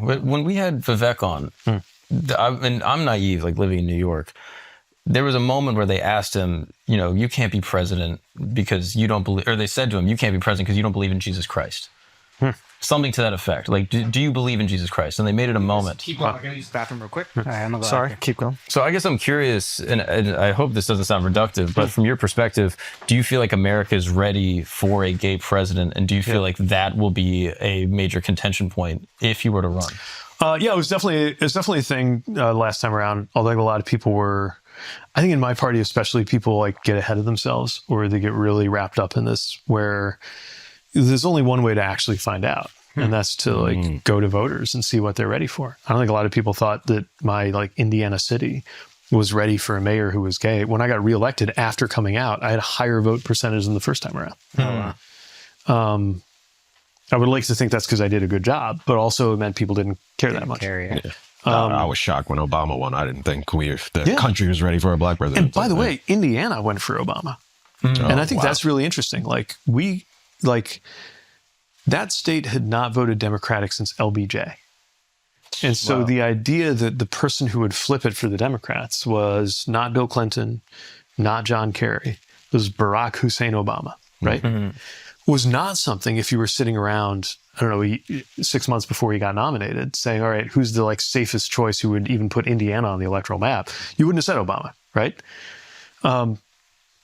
When we had Vivek on, and I'm naive, like living in New York, there was a moment where they asked him, you can't be president because you don't believe, or they said to him, you can't be president because you don't believe in Jesus Christ. Something to that effect. Like, do you believe in Jesus Christ? And they made it a moment. Keep going. I'm going to use the bathroom real quick. Right, I'm gonna go Sorry, keep going. So I guess I'm curious, and I hope this doesn't sound reductive, but from your perspective, do you feel like America is ready for a gay president? And do you feel like that will be a major contention point if you were to run? Yeah, it was definitely a thing last time around. Although a lot of people were, I think in my party especially, people like get ahead of themselves or they get really wrapped up in this where there's only one way to actually find out. And that's to like go to voters and see what they're ready for. I don't think a lot of people thought that my like Indiana city was ready for a mayor who was gay. When I got reelected after coming out, I had a higher vote percentage than the first time around. I would like to think that's because I did a good job, but also it meant people didn't care that much. I was shocked when Obama won. I didn't think the country was ready for a black president. And by the way, Indiana went for Obama. And I think that's really interesting. That state had not voted Democratic since LBJ. And so the idea that the person who would flip it for the Democrats was not Bill Clinton, not John Kerry, it was Barack Hussein Obama, right? Was not something if you were sitting around, I don't know, 6 months before he got nominated saying, all right, who's the like safest choice who would even put Indiana on the electoral map? You wouldn't have said Obama, right?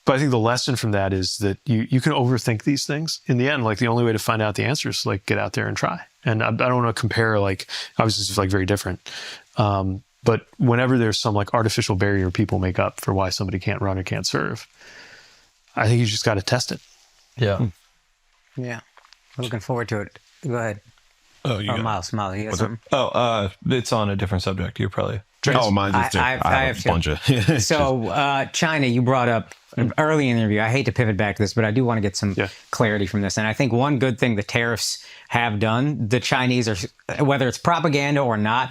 But I think the lesson from that is that you can overthink these things. In the end, like the only way to find out the answer is to like get out there and try. And I don't want to compare like, obviously it's like very different. But whenever there's some like artificial barrier people make up for why somebody can't run or can't serve, I think you just got to test it. Yeah. Yeah. I'm looking forward to it. Go ahead. Miles, you got something? It's on a different subject. You're probably... Mine's just I have a bunch of... So, China, you brought up early in the interview. I hate to pivot back to this, but I do want to get some clarity from this. And I think one good thing the tariffs have done, the Chinese are, whether it's propaganda or not,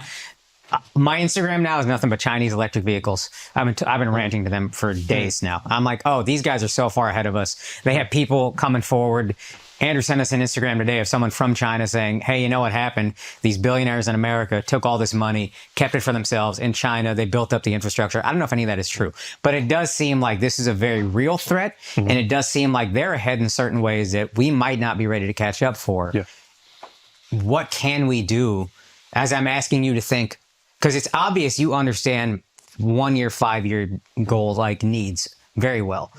my Instagram now is nothing but Chinese electric vehicles. I've been ranting to them for days now. I'm like, oh, these guys are so far ahead of us. They have people coming forward. Andrew sent us an Instagram today of someone from China saying, hey, you know what happened? These billionaires in America took all this money, kept it for themselves. In China, they built up the infrastructure. I don't know if any of that is true, but it does seem like this is a very real threat. And it does seem like they're ahead in certain ways that we might not be ready to catch up for. What can we do, as I'm asking you to think, because it's obvious you understand 1 year, 5 year goal like needs very well.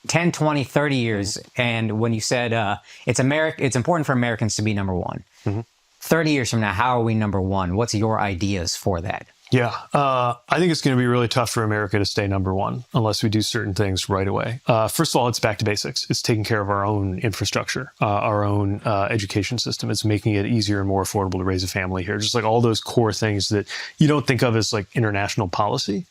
10, 20, 30 years. And when you said it's important for Americans to be number one. 30 years from now, how are we number one? What's your ideas for that? Yeah, I think it's going to be really tough for America to stay number one unless we do certain things right away. First of all, it's back to basics. It's taking care of our own infrastructure, our own education system. It's making it easier and more affordable to raise a family here. Just like all those core things that you don't think of as like international policy.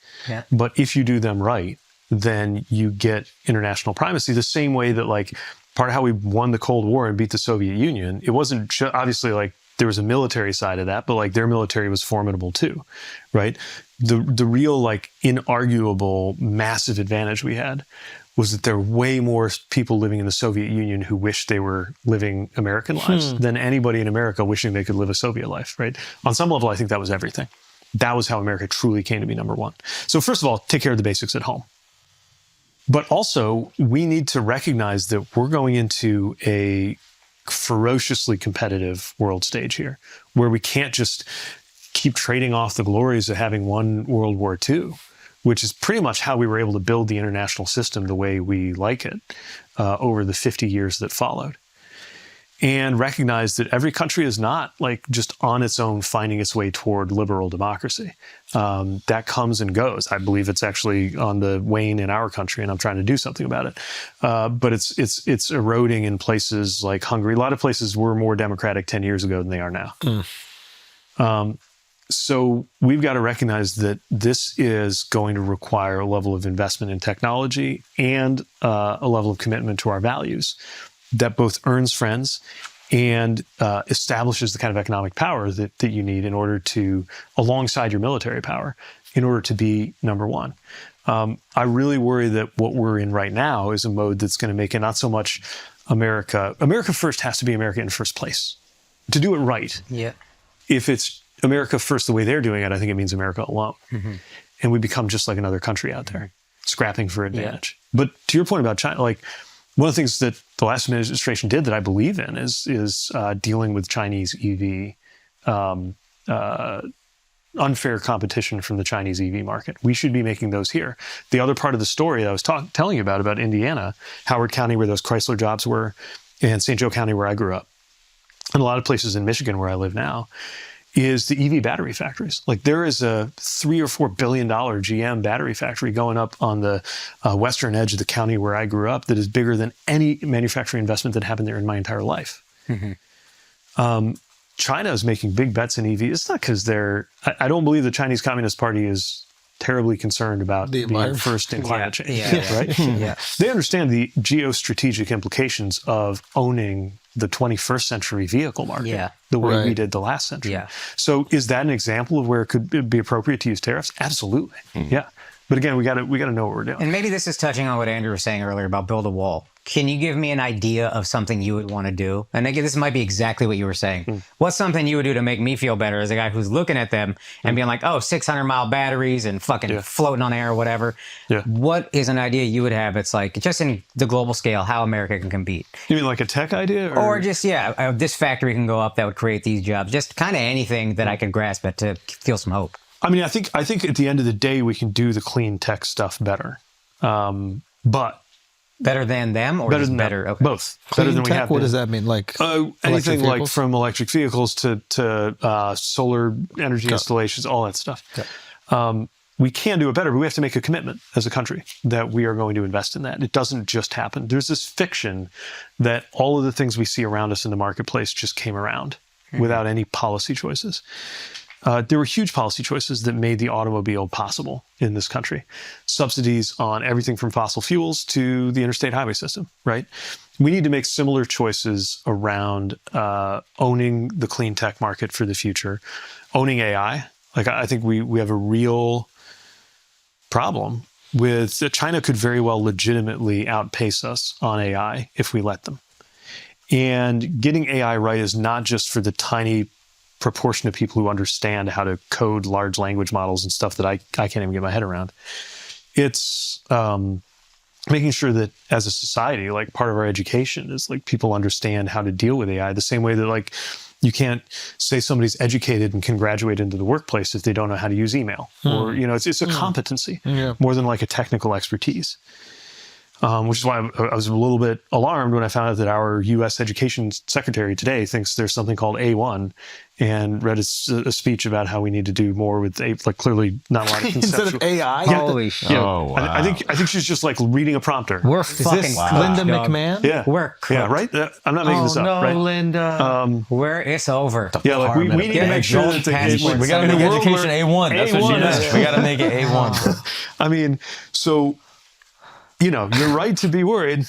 But if you do them right, then you get international primacy the same way that like part of how we won the Cold War and beat the Soviet Union. It wasn't obviously like there was a military side of that, but like their military was formidable too, right? The real like inarguable massive advantage we had was that there were way more people living in the Soviet Union who wished they were living American lives than anybody in America wishing they could live a Soviet life, right? On some level, I think that was everything. That was how America truly came to be number one. So first of all, take care of the basics at home. But also, we need to recognize that we're going into a ferociously competitive world stage here, where we can't just keep trading off the glories of having won World War II, which is pretty much how we were able to build the international system the way we like it over the 50 years that followed. And recognize that every country is not like just on its own finding its way toward liberal democracy. That comes and goes. I believe it's actually on the wane in our country, and I'm trying to do something about it. But it's eroding in places like Hungary. A lot of places were more democratic 10 years ago than they are now. So we've got to recognize that this is going to require a level of investment in technology and a level of commitment to our values that both earns friends and establishes the kind of economic power that you need in order to, alongside your military power, in order to be number one. I really worry that what we're in right now is a mode that's going to make it not so much America first has to be America in first place. To do it right. Yeah. If it's America first, the way they're doing it, I think it means America alone. And we become just like another country out there, scrapping for advantage. But to your point about China, like one of the things that the last administration did that I believe in is dealing with Chinese EV, unfair competition from the Chinese EV market. We should be making those here. The other part of the story that I was telling you about Indiana, Howard County, where those Chrysler jobs were, and St. Joe County, where I grew up, and a lot of places in Michigan where I live now, is the EV battery factories. Like there is a $3 or $4 billion GM battery factory going up on the western edge of the county where I grew up that is bigger than any manufacturing investment that happened there in my entire life. China is making big bets in EV. It's not because I don't believe the Chinese Communist Party is terribly concerned about being first in climate change, right? They understand the geostrategic implications of owning the 21st century vehicle market the way we did the last century. So is that an example of where it could be appropriate to use tariffs? Absolutely. Yeah. But again, we got to know what we're doing. And maybe this is touching on what Andrew was saying earlier about build a wall. Can you give me an idea of something you would want to do? And again, this might be exactly what you were saying. What's something you would do to make me feel better as a guy who's looking at them and being like, oh, 600-mile batteries and fucking floating on air or whatever. What is an idea you would have? It's like, just in the global scale, how America can compete. You mean like a tech idea? Or just, this factory can go up that would create these jobs. Just kind of anything that I could grasp at to feel some hope. I mean, I think at the end of the day, we can do the clean tech stuff better. But better than them, or better just than better? Them. Okay. Both. Clean better than tech, we have. What does that mean? Like anything like from electric vehicles to solar energy installations, all that stuff. We can do it better, but we have to make a commitment as a country that we are going to invest in that. It doesn't just happen. There's this fiction that all of the things we see around us in the marketplace just came around without any policy choices. There were huge policy choices that made the automobile possible in this country. Subsidies on everything from fossil fuels to the interstate highway system, right? We need to make similar choices around owning the clean tech market for the future, owning AI. Like I think we have a real problem with China could very well legitimately outpace us on AI if we let them. And getting AI right is not just for the tiny proportion of people who understand how to code large language models and stuff that I can't even get my head around. It's making sure that as a society, like part of our education is like people understand how to deal with AI the same way that like you can't say somebody's educated and can graduate into the workplace if they don't know how to use email or, it's a competency more than like a technical expertise. Which is why I was a little bit alarmed when I found out that our U.S. Education Secretary today thinks there's something called A1 and read a speech about how we need to do more with clearly not a lot of conceptual. Instead of AI? Holy shit. Oh, wow. I think she's just like reading a prompter. We're Is fucking this cooked, Linda dog. McMahon? Yeah. We're cooked. Yeah, right? I'm not making this up, no, right? Linda. It's over. Yeah, like we need to make sure that passport. We got to in a make world education where- A1. That's what she does. We got to make it A1. I mean, so, you're right to be worried.